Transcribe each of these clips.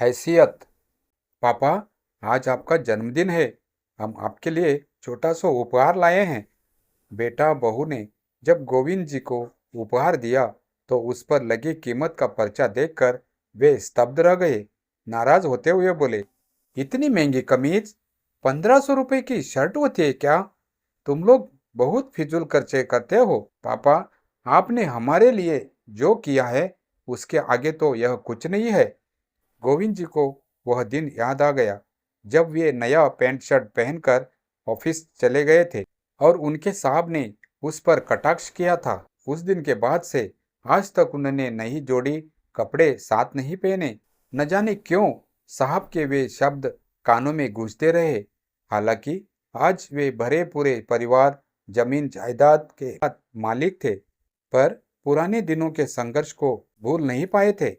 हैसियत। पापा, आज आपका जन्मदिन है। हम आपके लिए छोटा सा उपहार लाए हैं। बेटा बहू ने जब गोविंद जी को उपहार दिया तो उस पर लगी कीमत का पर्चा देखकर वे स्तब्ध रह गए। नाराज होते हुए बोले, इतनी महंगी कमीज, 1500 रुपए की शर्ट होती है क्या? तुम लोग बहुत फिजूल खर्चे करते हो। पापा, आपने हमारे लिए जो किया है उसके आगे तो यह कुछ नहीं है। गोविंद जी को वह दिन याद आ गया जब वे नया पैंट शर्ट पहनकर ऑफिस चले गए थे और उनके साहब ने उस पर कटाक्ष किया था। उस दिन के बाद से आज तक उन्होंने नई जोड़ी कपड़े साथ नहीं पहने। न जाने क्यों साहब के वे शब्द कानों में गूंजते रहे। हालांकि आज वे भरे पूरे परिवार, जमीन जायदाद के मालिक थे, पर पुराने दिनों के संघर्ष को भूल नहीं पाए थे।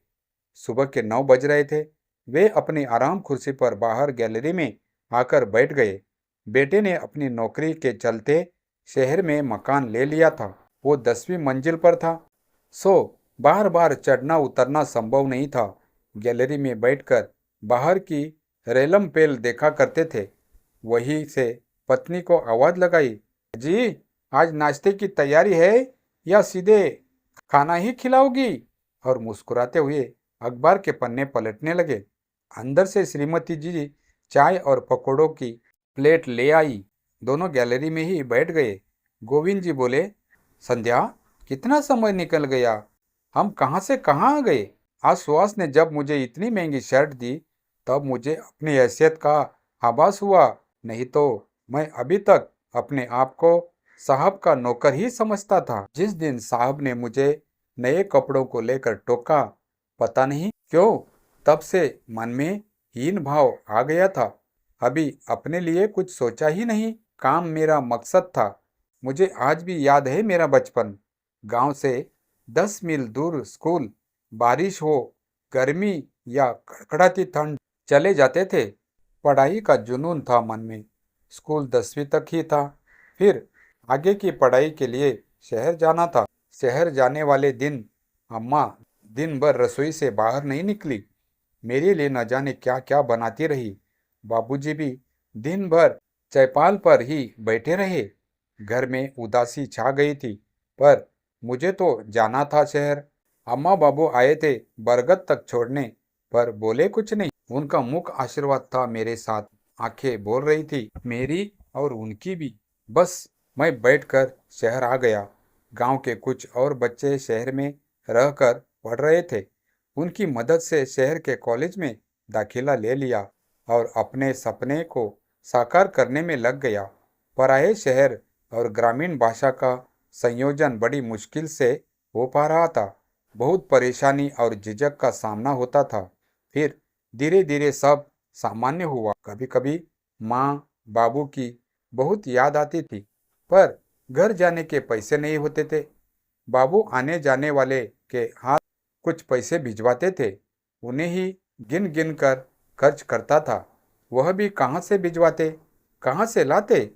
सुबह के 9 बज रहे थे। वे अपनी आराम कुर्सी पर बाहर गैलरी में आकर बैठ गए। बेटे ने अपनी नौकरी के चलते शहर में मकान ले लिया था। वो 10वीं मंजिल पर था, सो बार बार चढ़ना उतरना संभव नहीं था। गैलरी में बैठकर बाहर की रेलम पेल देखा करते थे। वहीं से पत्नी को आवाज लगाई, जी, आज नाश्ते की तैयारी है या सीधे खाना ही खिलाओगी? और मुस्कुराते हुए अखबार के पन्ने पलटने लगे। अंदर से श्रीमती जी चाय और पकौड़ों की प्लेट ले आई। दोनों गैलरी में ही बैठ गए। गोविंद जी बोले, संध्या, कितना समय निकल गया, हम कहाँ से कहाँ आ गए? आज सुहास ने जब मुझे इतनी महंगी शर्ट दी तब मुझे अपनी हैसियत का आभास हुआ, नहीं तो मैं अभी तक अपने आप को साहब का नौकर ही समझता था। जिस दिन साहब ने मुझे नए कपड़ों को लेकर टोका, पता नहीं क्यों तब से मन में हीन भाव आ गया था। अभी अपने लिए कुछ सोचा ही नहीं, काम मेरा मकसद था। मुझे आज भी याद है मेरा बचपन। गांव से 10 मील दूर स्कूल, बारिश हो, गर्मी या कड़कड़ाती ठंड, चले जाते थे। पढ़ाई का जुनून था मन में। स्कूल 10वीं तक ही था, फिर आगे की पढ़ाई के लिए शहर जाना था। शहर जाने वाले दिन अम्मा दिन भर रसोई से बाहर नहीं निकली। मेरे लिए न जाने क्या क्या बनाती रही। बाबूजी भी दिन भर चौपाल पर ही बैठे रहे। घर में उदासी छा गई थी, पर मुझे तो जाना था शहर। अम्मा बाबू आए थे बरगद तक छोड़ने, पर बोले कुछ नहीं। उनका मुख आशीर्वाद था मेरे साथ। आंखें बोल रही थी, मेरी और उनकी भी। बस मैं बैठकर शहर आ गया। गांव के कुछ और बच्चे शहर में रहकर पढ़ रहे थे। उनकी मदद से शहर के कॉलेज में दाखिला ले लिया और अपने सपने को साकार करने में लग गया। पराये शहर और ग्रामीण भाषा का संयोजन बड़ी मुश्किल से हो पा रहा था। बहुत परेशानी और झिझक का सामना होता था। फिर धीरे धीरे सब सामान्य हुआ। कभी कभी माँ बाबू की बहुत याद आती थी, पर घर जाने के पैसे नहीं होते थे। बाबू आने जाने वाले के हाथ कुछ पैसे भिजवाते थे, उन्हें ही गिन गिन कर खर्च करता था। वह भी कहाँ से भिजवाते, कहाँ से लाते?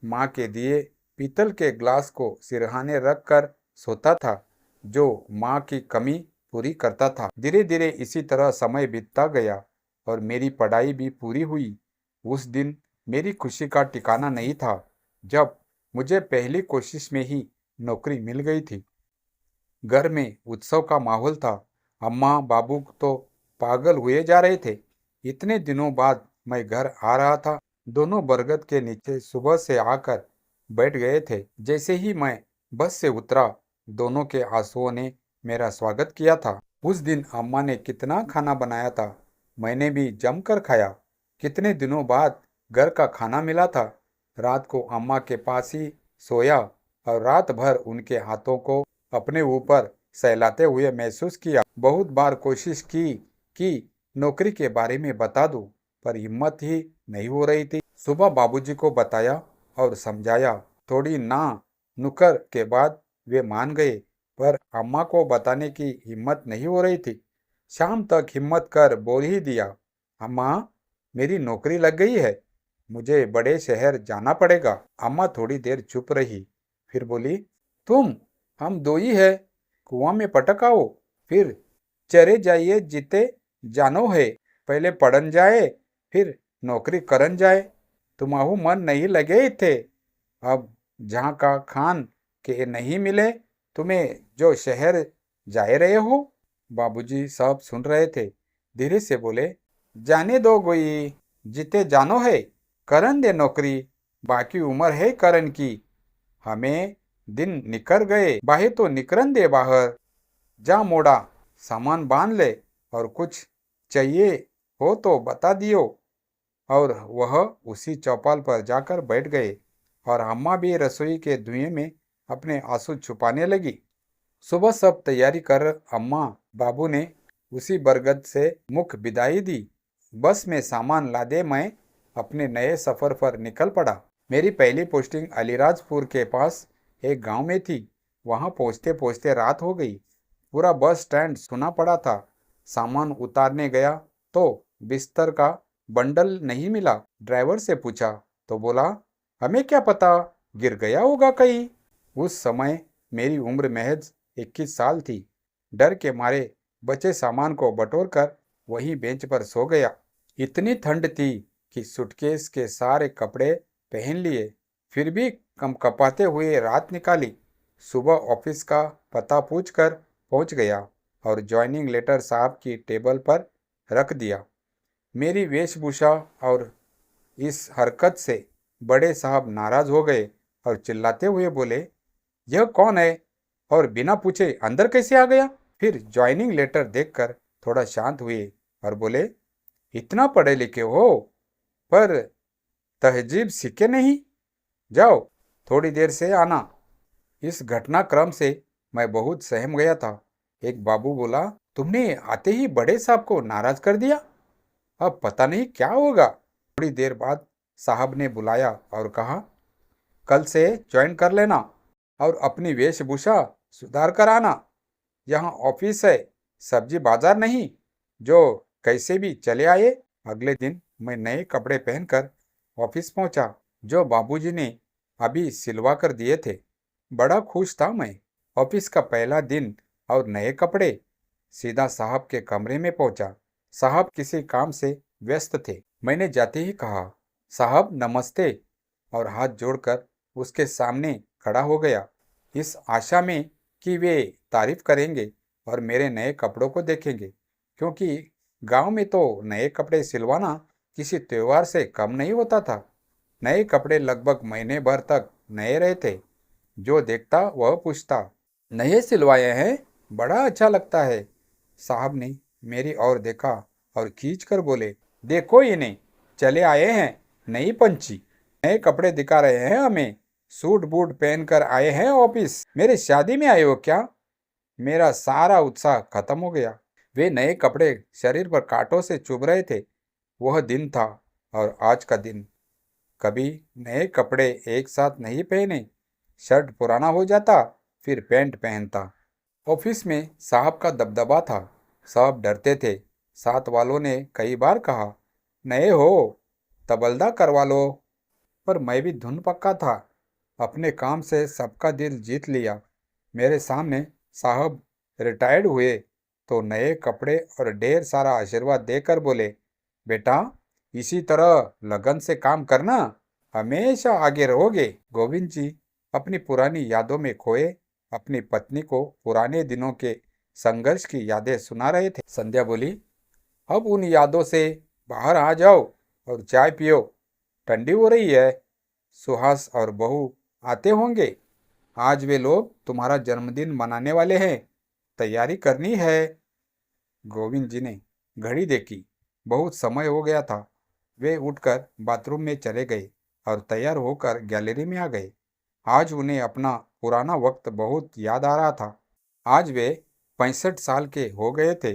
माँ के दिए पीतल के ग्लास को सिरहाने रख कर सोता था, जो माँ की कमी पूरी करता था। धीरे धीरे इसी तरह समय बीतता गया और मेरी पढ़ाई भी पूरी हुई। उस दिन मेरी खुशी का ठिकाना नहीं था जब मुझे पहली कोशिश में ही नौकरी मिल गई थी। घर में उत्सव का माहौल था। अम्मा बाबू तो पागल हुए जा रहे थे। इतने दिनों बाद मैं घर आ रहा था। दोनों बरगद के नीचे सुबह से आकर बैठ गए थे। जैसे ही मैं बस से उतरा, दोनों के आंसुओं ने मेरा स्वागत किया था। उस दिन अम्मा ने कितना खाना बनाया था, मैंने भी जमकर खाया। कितने दिनों बाद घर का खाना मिला था। रात को अम्मा के पास ही सोया और रात भर उनके हाथों को अपने ऊपर सहलाते हुए महसूस किया। बहुत बार कोशिश की कि नौकरी के बारे में बता दूं, पर हिम्मत ही नहीं हो रही थी। सुबह बाबूजी को बताया और समझाया। थोड़ी ना नुक्कर के बाद वे मान गए, पर अम्मा को बताने की हिम्मत नहीं हो रही थी। शाम तक हिम्मत कर बोल ही दिया, अम्मा, मेरी नौकरी लग गई है, मुझे बड़े शहर जाना पड़ेगा। अम्मा थोड़ी देर चुप रही, फिर बोली, तुम, हम दो ही है, कुआं में पटक आओ, फिर चरे जाइए जीते जानो है। पहले पढ़न जाए फिर नौकरी करन जाए। तुम्हारू मन नहीं लगे थे। अब जहाँ का खान के नहीं मिले तुम्हें जो शहर जाए रहे हो। बाबूजी सब सुन रहे थे। धीरे से बोले, जाने दो गोई, जिते जानो है करन दे नौकरी, बाकी उम्र है करन की। हमें दिन निकर गए, बाहे तो निकरन दे बाहर। जा मोड़ा, सामान बांध ले और कुछ चाहिए हो तो बता दियो। और वह उसी चौपाल पर जाकर बैठ गए और अम्मा भी रसोई के धुएं में अपने आंसू छुपाने लगी। सुबह सब तैयारी कर अम्मा बाबू ने उसी बरगद से मुख विदाई दी। बस में सामान लादे मैं अपने नए सफर पर निकल पड़ा। मेरी पहली पोस्टिंग अलीराजपुर के पास एक गांव में थी। वहां पहुंचते पहुंचते रात हो गई। पूरा बस स्टैंड सुना पड़ा था। सामान उतारने गया तो बिस्तर का बंडल नहीं मिला। ड्राइवर से पूछा तो बोला, हमें क्या पता, गिर गया होगा कहीं। उस समय मेरी उम्र महज 21 साल थी। डर के मारे बचे सामान को बटोरकर वहीं बेंच पर सो गया। इतनी ठंड थी कि सूटकेस के सारे कपड़े पहन लिए, फिर भी कपकपाते हुए रात निकाली। सुबह ऑफिस का पता पूछकर पहुंच गया और ज्वाइनिंग लेटर साहब की टेबल पर रख दिया। मेरी वेशभूषा और इस हरकत से बड़े साहब नाराज हो गए और चिल्लाते हुए बोले, यह कौन है और बिना पूछे अंदर कैसे आ गया। फिर ज्वाइनिंग लेटर देखकर थोड़ा शांत हुए और बोले, इतना पढ़े लिखे हो पर तहजीब सीखे नहीं, जाओ थोड़ी देर से आना। इस घटनाक्रम से मैं बहुत सहम गया था। एक बाबू बोला, तुमने आते ही बड़े साहब को नाराज कर दिया, अब पता नहीं क्या होगा। थोड़ी देर बाद साहब ने बुलाया और कहा, कल से ज्वाइन कर लेना और अपनी वेशभूषा सुधार कर आना। यहाँ ऑफिस है, सब्जी बाजार नहीं, जो कैसे भी चले आए। अगले दिन मैं नए कपड़े पहनकर ऑफिस पहुंचा, जो बाबूजी ने अभी सिलवा कर दिए थे। बड़ा खुश था मैं। ऑफिस का पहला दिन और नए कपड़े। सीधा साहब के कमरे में पहुंचा। साहब किसी काम से व्यस्त थे। मैंने जाते ही कहा, साहब नमस्ते, और हाथ जोड़कर उसके सामने खड़ा हो गया, इस आशा में कि वे तारीफ करेंगे और मेरे नए कपड़ों को देखेंगे, क्योंकि गांव में तो नए कपड़े सिलवाना किसी त्योहार से कम नहीं होता था। नए कपड़े लगभग महीने भर तक नए रहते। जो देखता वह पूछता, नए सिलवाए हैं, बड़ा अच्छा लगता है। साहब ने मेरी ओर देखा और खींच कर बोले, देखो इन्हें, चले आए हैं नई पंची, नए कपड़े दिखा रहे हैं हमें, सूट बूट पहन कर आए हैं ऑफिस, मेरे शादी में आए हो क्या। मेरा सारा उत्साह खत्म हो गया। वे नए कपड़े शरीर पर कांटों से चुभ रहे थे। वह दिन था और आज का दिन। कभी नए कपड़े एक साथ नहीं पहने। शर्ट पुराना हो जाता, फिर पैंट पहनता। ऑफिस में साहब का दबदबा था। सब डरते थे। साथ वालों ने कई बार कहा, नए हो, तबलदा करवा लो। पर मैं भी धुन पक्का था। अपने काम से सबका दिल जीत लिया। मेरे सामने साहब रिटायर्ड हुए तो नए कपड़े और ढेर सारा आशीर्वाद देकर बोले, बेटा इसी तरह लगन से काम करना, हमेशा आगे रहोगे। गोविंद जी अपनी पुरानी यादों में खोए अपनी पत्नी को पुराने दिनों के संघर्ष की यादें सुना रहे थे। संध्या बोली, अब उन यादों से बाहर आ जाओ और चाय पियो, ठंडी हो रही है। सुहास और बहू आते होंगे। आज वे लोग तुम्हारा जन्मदिन मनाने वाले हैं, तैयारी करनी है। गोविंद जी ने घड़ी देखी, बहुत समय हो गया था। वे उठकर बाथरूम में चले गए और तैयार होकर गैलरी में आ गए। आज उन्हें अपना पुराना वक्त बहुत याद आ रहा था। आज वे 65 साल के हो गए थे।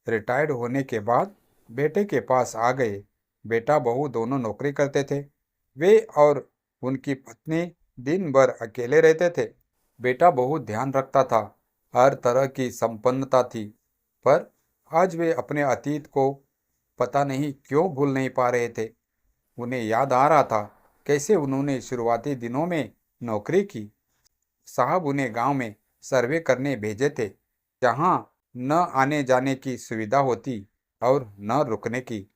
रिटायर्ड होने के बाद बेटे के पास आ गए। बेटा बहू दोनों नौकरी करते थे। वे और उनकी पत्नी दिन भर अकेले रहते थे। बेटा बहुत ध्यान रखता था, हर तरह की संपन्नता थी, पर आज वे अपने अतीत को पता नहीं क्यों भूल नहीं पा रहे थे। उन्हें याद आ रहा था कैसे उन्होंने शुरुआती दिनों में नौकरी की। साहब उन्हें गांव में सर्वे करने भेजे थे, जहां न आने जाने की सुविधा होती। और न रुकने की।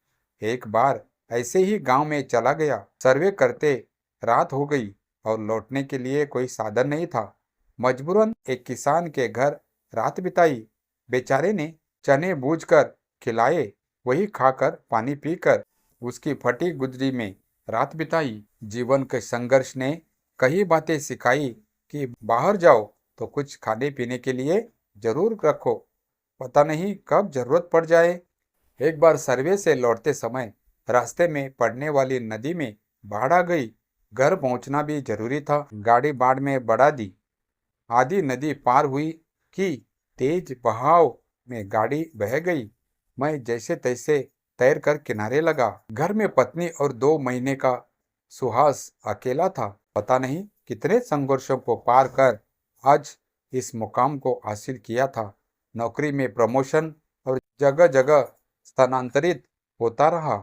एक बार ऐसे ही गांव में चला गया। सर्वे करते रात हो गई और लौटने के लिए कोई साधन नहीं था। मजबूरन एक किसान के घर रात बिताई। बेचारे ने चने बूझकर खिलाए, वही खाकर पानी पीकर उसकी फटी गुजरी में रात बिताई। जीवन के संघर्ष ने कई बातें सिखाई कि बाहर जाओ तो कुछ खाने पीने के लिए जरूर रखो, पता नहीं कब जरूरत पड़ जाए। एक बार सर्वे से लौटते समय रास्ते में पड़ने वाली नदी में बाढ़ आ गई। घर पहुंचना भी जरूरी था। गाड़ी बाढ़ में बढ़ा दी। आधी नदी पार हुई कि तेज बहाव में गाड़ी बह गई। मैं जैसे तैसे तैर कर किनारे लगा। घर में पत्नी और 2 महीने का सुहास अकेला था। पता नहीं कितने संघर्षों को पार कर आज इस मुकाम को हासिल किया था। नौकरी में प्रमोशन और जगह जगह स्थानांतरित होता रहा।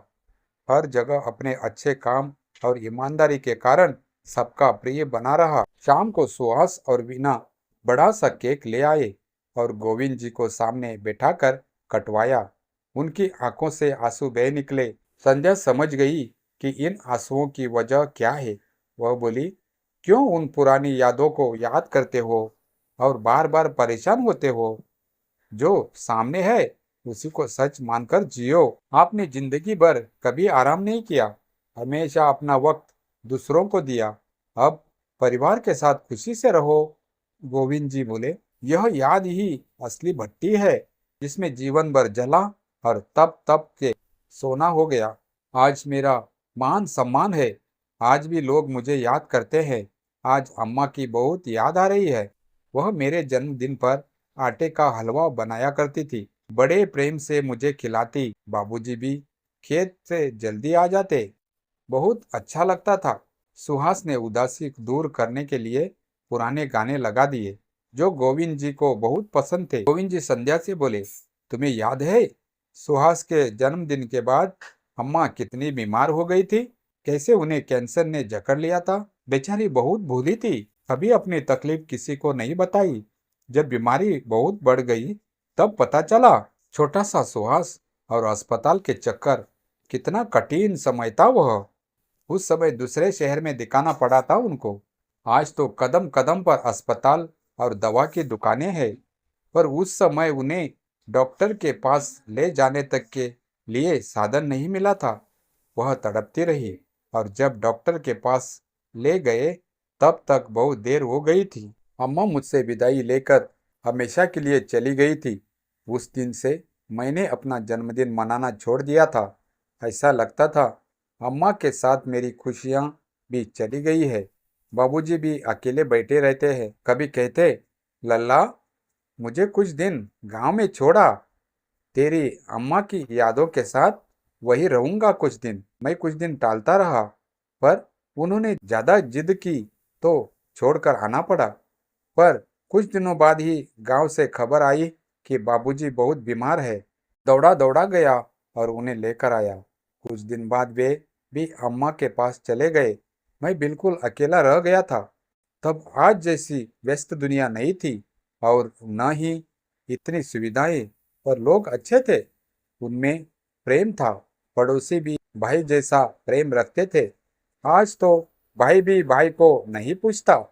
हर जगह अपने अच्छे काम और ईमानदारी के कारण सबका प्रिय बना रहा। शाम को सुहास और वीना बड़ा सा केक ले आए और गोविंद जी को सामने बैठाकर कटवाया। उनकी आंखों से आंसू बह निकले। संध्या समझ गई कि इन आंसुओं की वजह क्या है। वह बोली, क्यों उन पुरानी यादों को याद करते हो और बार बार परेशान होते हो? जो सामने है उसी को सच मानकर जियो। आपने जिंदगी भर कभी आराम नहीं किया, हमेशा अपना वक्त दूसरों को दिया। अब परिवार के साथ खुशी से रहो। गोविंद जी बोले, यह याद ही असली भट्टी है जिसमें जीवन भर जला और तप तप के सोना हो गया। आज मेरा मान सम्मान है। आज भी लोग मुझे याद करते हैं। आज अम्मा की बहुत याद आ रही है। वह मेरे जन्मदिन पर आटे का हलवा बनाया करती थी, बड़े प्रेम से मुझे खिलाती। बाबूजी भी खेत से जल्दी आ जाते, बहुत अच्छा लगता था। सुहास ने उदासी दूर करने के लिए पुराने गाने लगा दिए जो गोविंद जी को बहुत पसंद थे। गोविंद जी संध्या से बोले, तुम्हें याद है सुहास के जन्मदिन के बाद अम्मा कितनी बीमार हो गई थी? कैसे उन्हें कैंसर ने जकड़ लिया था? बेचारी बहुत भूली थी, कभी अपनी तकलीफ किसी को नहीं बताई। जब बीमारी बहुत बढ़ गई तब पता चला। छोटा सा सुहास और अस्पताल के चक्कर, कितना कठिन समय था वह। उस समय दूसरे शहर में दिखाना पड़ा था उनको। आज तो कदम कदम पर अस्पताल और दवा की दुकानें हैं, पर उस समय उन्हें डॉक्टर के पास ले जाने तक के लिए साधन नहीं मिला था। वह तड़पती रही और जब डॉक्टर के पास ले गए तब तक बहुत देर हो गई थी। अम्मा मुझसे विदाई लेकर हमेशा के लिए चली गई थी। उस दिन से मैंने अपना जन्मदिन मनाना छोड़ दिया था। ऐसा लगता था अम्मा के साथ मेरी खुशियाँ भी चली गई है। बाबूजी भी अकेले बैठे रहते हैं। कभी कहते, लल्ला मुझे कुछ दिन गांव में छोड़ा, तेरी अम्मा की यादों के साथ वही रहूंगा कुछ दिन। मैं कुछ दिन टालता रहा, पर उन्होंने ज्यादा जिद की तो छोड़कर आना पड़ा। पर कुछ दिनों बाद ही गांव से खबर आई कि बाबूजी बहुत बीमार है। दौड़ा दौड़ा गया और उन्हें लेकर आया। कुछ दिन बाद वे भी अम्मा के पास चले गए। मैं बिल्कुल अकेला रह गया था। तब आज जैसी व्यस्त दुनिया नहीं थी और न ही इतनी सुविधाएं, पर लोग अच्छे थे। उनमें प्रेम था। पड़ोसी भी भाई जैसा प्रेम रखते थे। आज तो भाई भी भाई को नहीं पूछता।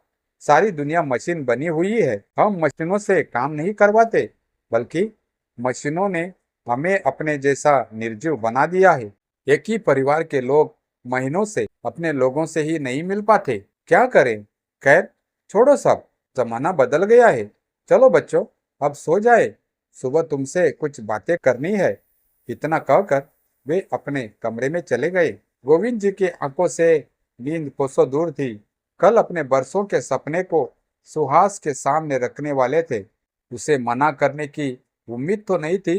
सारी दुनिया मशीन बनी हुई है। हम मशीनों से काम नहीं करवाते, बल्कि मशीनों ने हमें अपने जैसा निर्जीव बना दिया है। एक ही परिवार के लोग महीनों से अपने लोगों से ही नहीं मिल पाते। क्या करें? खैर छोड़ो सब, जमाना बदल गया है। चलो बच्चों, अब सो जाए, सुबह तुमसे कुछ बातें करनी है। इतना कहकर वे अपने कमरे में चले गए। गोविंद जी की आंखों से नींद कोसों दूर थी। कल अपने बरसों के सपने को सुहास के सामने रखने वाले थे। उसे मना करने की उम्मीद तो नहीं थी,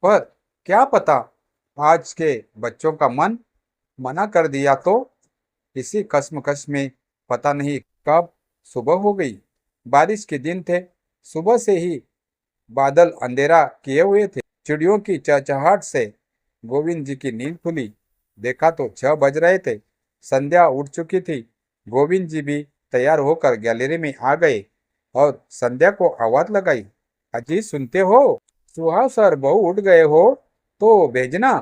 पर क्या पता आज के बच्चों का मन मना कर दिया तो। इसी कश्मकश में पता नहीं कब सुबह हो गई। बारिश के दिन थे। सुबह से ही बादल अंधेरा किए हुए थे। चिड़ियों की चहचहाहट से गोविंद जी की नींद खुली। देखा तो 6 बज रहे थे। संध्या उठ चुकी थी। गोविंद जी भी तैयार होकर गैलरी में आ गए और संध्या को आवाज लगाई, अजी सुनते हो? सुहास और बहू उठ गए हो? तो भेजना।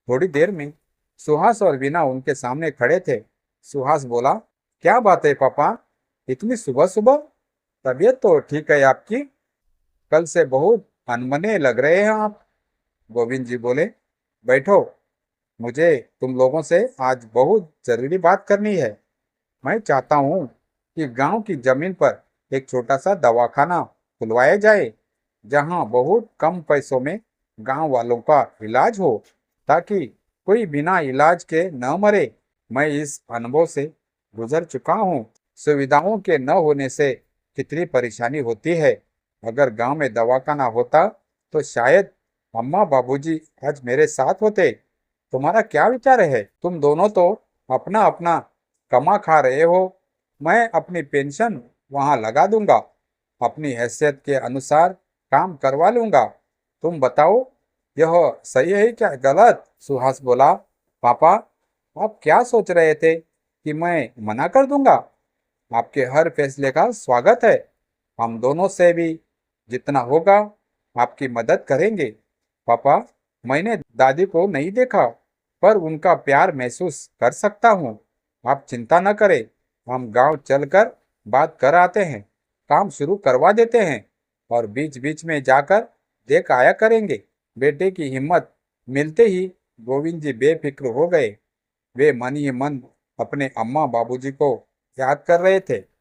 थोड़ी देर में सुहास और वीना उनके सामने खड़े थे। सुहास बोला, क्या बात है पापा, इतनी सुबह सुबह? तबीयत तो ठीक है आपकी? कल से बहुत अनमने लग रहे हैं आप। गोविंद जी बोले, बैठो, मुझे तुम लोगों से आज बहुत जरूरी बात करनी है। मैं चाहता हूँ कि गांव की जमीन पर एक छोटा सा दवाखाना खुलवाया जाए, जहां बहुत कम पैसों में गांव वालों का इलाज हो, ताकि कोई बिना इलाज के न मरे। मैं इस अनुभव से गुजर चुका हूँ। सुविधाओं के न होने से कितनी परेशानी होती है। अगर गांव में दवाखाना होता तो शायद अम्मा बाबूजी आज मेरे साथ होते। तुम्हारा क्या विचार है? तुम दोनों तो अपना अपना कमा खा रहे हो। मैं अपनी पेंशन वहां लगा दूंगा, अपनी हैसियत के अनुसार काम करवा लूंगा। तुम बताओ, यह सही है क्या गलत? सुहास बोला, पापा, आप क्या सोच रहे थे कि मैं मना कर दूंगा? आपके हर फैसले का स्वागत है। हम दोनों से भी जितना होगा आपकी मदद करेंगे। पापा, मैंने दादी को नहीं देखा, पर उनका प्यार महसूस कर सकता हूँ। आप चिंता न करें, हम गांव चलकर बात कर आते हैं, काम शुरू करवा देते हैं और बीच बीच में जाकर देख आया करेंगे। बेटे की हिम्मत मिलते ही गोविंद जी बेफिक्र हो गए। वे मन ही मन अपने अम्मा बाबूजी को याद कर रहे थे।